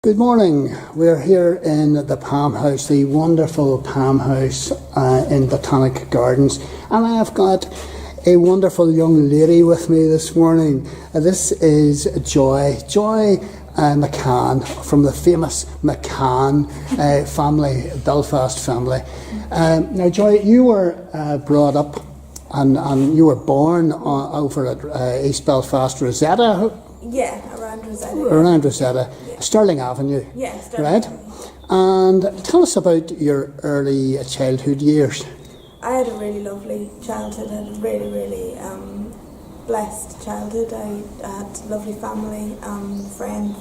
Good morning. We're here in the Palm House, the wonderful Palm House in Botanic Gardens, and I have got a wonderful young lady with me this morning. This is Joy McCann from the famous McCann family, Belfast family. Now, Joy, you were brought up and you were born over at East Belfast, Rosetta. Yeah, around Rosetta. Around Rosetta, yeah. Stirling Avenue. Yeah, Stirling right? Avenue. And tell us about your early childhood years. I had a really lovely childhood. I had a really blessed childhood. I had a lovely family, friends.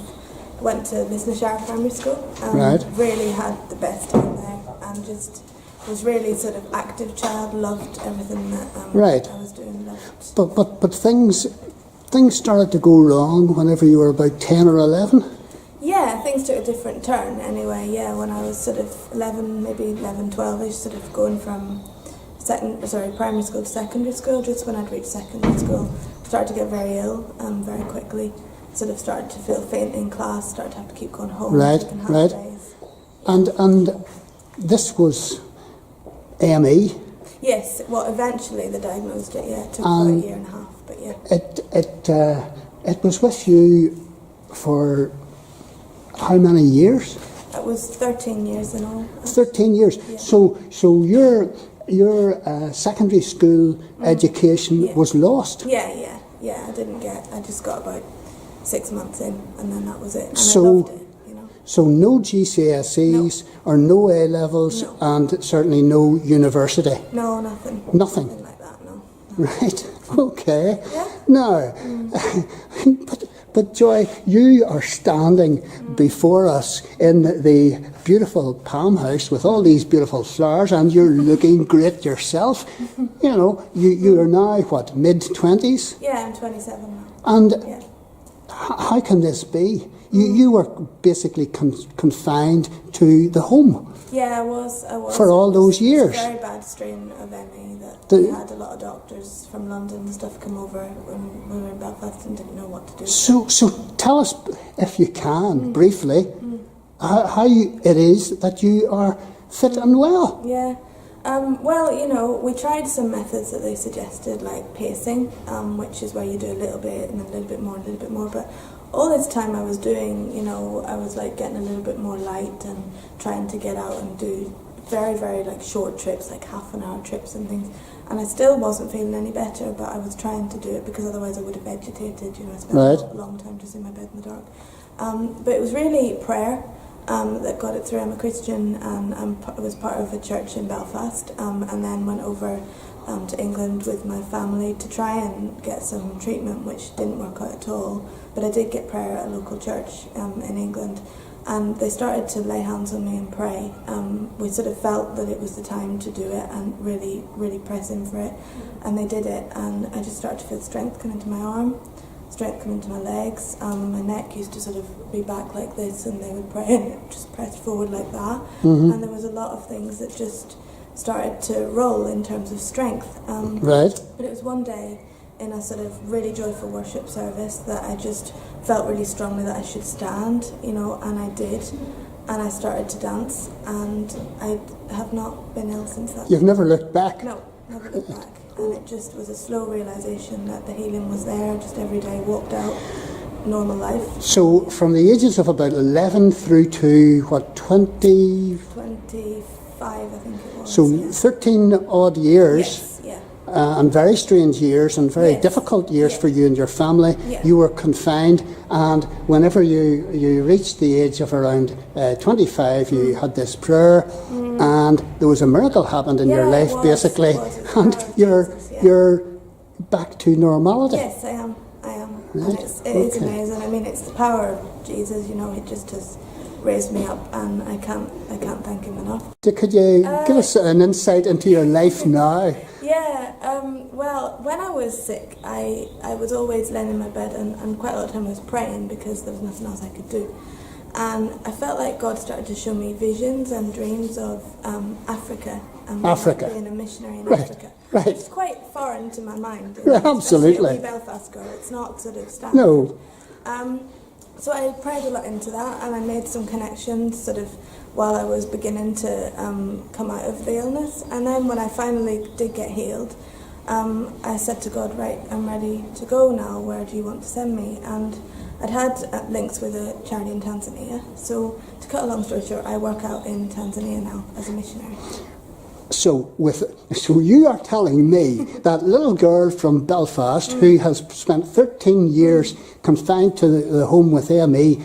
Went to Lisnashire Primary School. Right. Really had the best time there, and just was really sort of active child. Loved everything that Right. I was doing. Loved. But things started to go wrong whenever you were about 10 or 11. Yeah, things took a different turn anyway, yeah, when I was sort of 11, maybe 11, 12ish, sort of going from primary school to secondary school. Just when I'd reached secondary school, started to get very ill very quickly, sort of started to feel faint in class, started to have to keep going home, taking half days. And this was ME? Yes, well, eventually they diagnosed it, yeah, it took about a year and a half, but yeah. It was with you for how many years? It was 13 years in all. 13 years. Yeah. So your secondary school education was lost. Yeah. I just got about 6 months in, and then that was it. And So, I loved it, you know. So no GCSEs or no A levels, and certainly no university. No, nothing. Nothing. Nothing like that. No. Right. Okay. Yeah. Now, but Joy, you are standing before us in the beautiful Palm House with all these beautiful flowers, and you're looking great yourself. You know, you are now what, mid-20s? Yeah, I'm 27 now. And Yeah. how can this be? You were basically confined to the home. Yeah, I was. For all those years. It was a very bad strain of ME that we had a lot of doctors from London and stuff come over when we were in Belfast and didn't know what to do. So tell us, if you can, briefly, how it is that you are fit and well. Yeah. Well, you know, we tried some methods that they suggested, like pacing, which is where you do a little bit and then a little bit more, but all this time I was doing, you know, I was like getting a little bit more light and trying to get out and do very like short trips, like half-an-hour trips and things, and I still wasn't feeling any better, but I was trying to do it because otherwise I would have vegetated, you know, I spent a long time just in my bed in the dark. But it was really prayer that got it through. I'm a Christian, and I was part of a church in Belfast, and then went over to England with my family to try and get some treatment, which didn't work out at all. But I did get prayer at a local church in England, and they started to lay hands on me and pray. We sort of felt that it was the time to do it and really press in for it, and they did it, and I just started to feel strength come into my arm, strength come into my legs. My neck used to sort of be back like this, and they would pray and it just pressed forward like that. And there was a lot of things that just started to roll in terms of strength. Right. But it was one day in a sort of really joyful worship service that I just felt really strongly that I should stand, you know, and I did. And I started to dance, and I have not been ill since that. You've never looked back? No, never looked back. And it just was a slow realisation that the healing was there, just every day walked out normal life. So from the ages of about 11 through to, what, 20? 25, I think it was. So yeah. 13 odd years. Yes, yeah. And very strange years and very difficult years for you and your family. Yeah. You were confined, and whenever you reached the age of around 25, you had this prayer, and there was a miracle happened in your life, basically, and you're back to normality. Yes, I am. Right. And it's amazing. I mean, it's the power of Jesus. You know, He just has raised me up, and I can't thank Him enough. Could you give us an insight into your life now? Yeah, well, when I was sick, I was always laying in my bed, and quite a lot of time I was praying because there was nothing else I could do. And I felt like God started to show me visions and dreams of Africa. And being a missionary in Africa. Right. It's quite foreign to my mind. Absolutely. Especially a wee Belfast girl. It's not sort of standard. No. So I prayed a lot into that, and I made some connections sort of while I was beginning to come out of the illness. And then when I finally did get healed, I said to God, right, I'm ready to go now. Where do you want to send me? And I'd had links with a charity in Tanzania. So to cut a long story short, I work out in Tanzania now as a missionary. So you are telling me that little girl from Belfast who has spent 13 years confined to the home with ME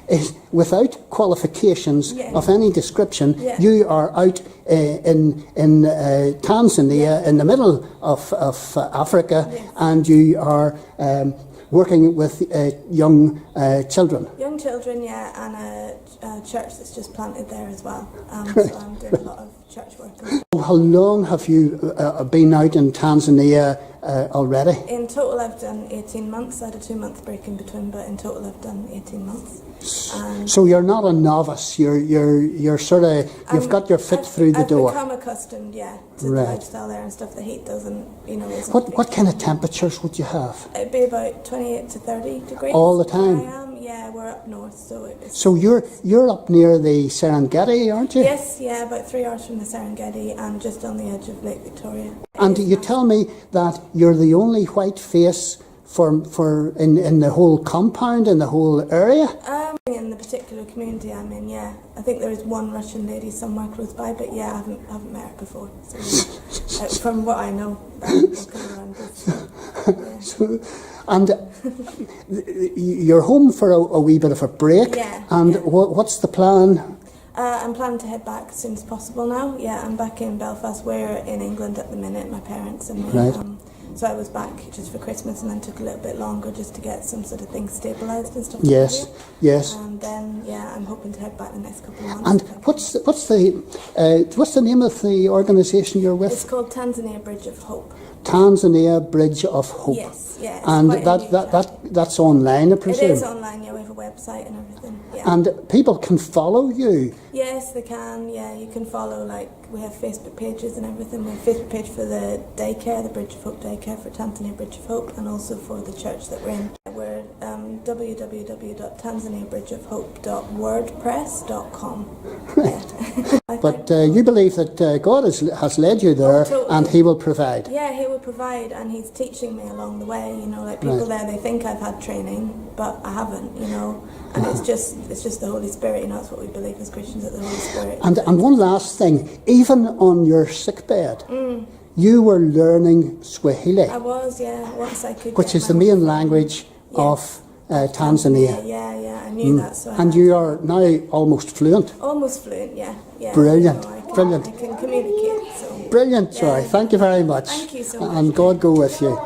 is without qualifications of any description. You are out in Tanzania, in the middle of Africa, and you are working with young children. Young children, and a church that's just planted there as well. So I'm doing a lot of church work. How long have you been out in Tanzania already? In total I've done 18 months. I had a 2-month break in between, but in total I've done 18 months. So you're not a novice, you're sort of, you've got your foot through the door. I've become accustomed, to the lifestyle there and stuff. The heat doesn't, isn't What kind of temperatures would you have? It'd be about 28 to 30 degrees. All the time? I am, we're up north, so it's... So you're up near the Serengeti, aren't you? Yes, about 3 hours from the Serengeti and just on the edge of Lake Victoria. And you tell me that you're the only white face in the whole compound, in the whole area? In the particular community I'm in, I think there is one Russian lady somewhere close by, but I haven't met her before. So, from what I know, and you're home for a wee bit of a break. What's the plan? I'm planning to head back as soon as possible now. I'm back in Belfast. We're in England at the minute, my parents and me. Right. So I was back just for Christmas and then took a little bit longer just to get some sort of things stabilised and stuff. Yes. And then, I'm hoping to head back the next couple of months. And what's the name of the organisation you're with? It's called Tanzania Bridge of Hope. Tanzania Bridge of Hope. Yes. And that's online, I presume? It is online, we have a website and everything. And people can follow you? Yes, they can, you can follow, we have Facebook pages and everything. We have a Facebook page for the daycare, the Bridge of Hope daycare for Tanzania Bridge of Hope, and also for the church that we're in. We're www.tanzaniabridgeofhope.wordpress.com. But you believe that God has led you there, totally. And He will provide? Yeah, He will provide, and He's teaching me along the way. People there, they think I've had training, but I haven't, and it's just the Holy Spirit, that's what we believe as Christians, that the Holy Spirit. And one last thing, even on your sickbed, you were learning Swahili. I was, once I could. Which is the main language of Tanzania. I knew that. So and you are now almost fluent. Almost fluent, Brilliant, brilliant. I can communicate. So. Brilliant, Joy. Thank you very much. Thank you so much. And God go with you.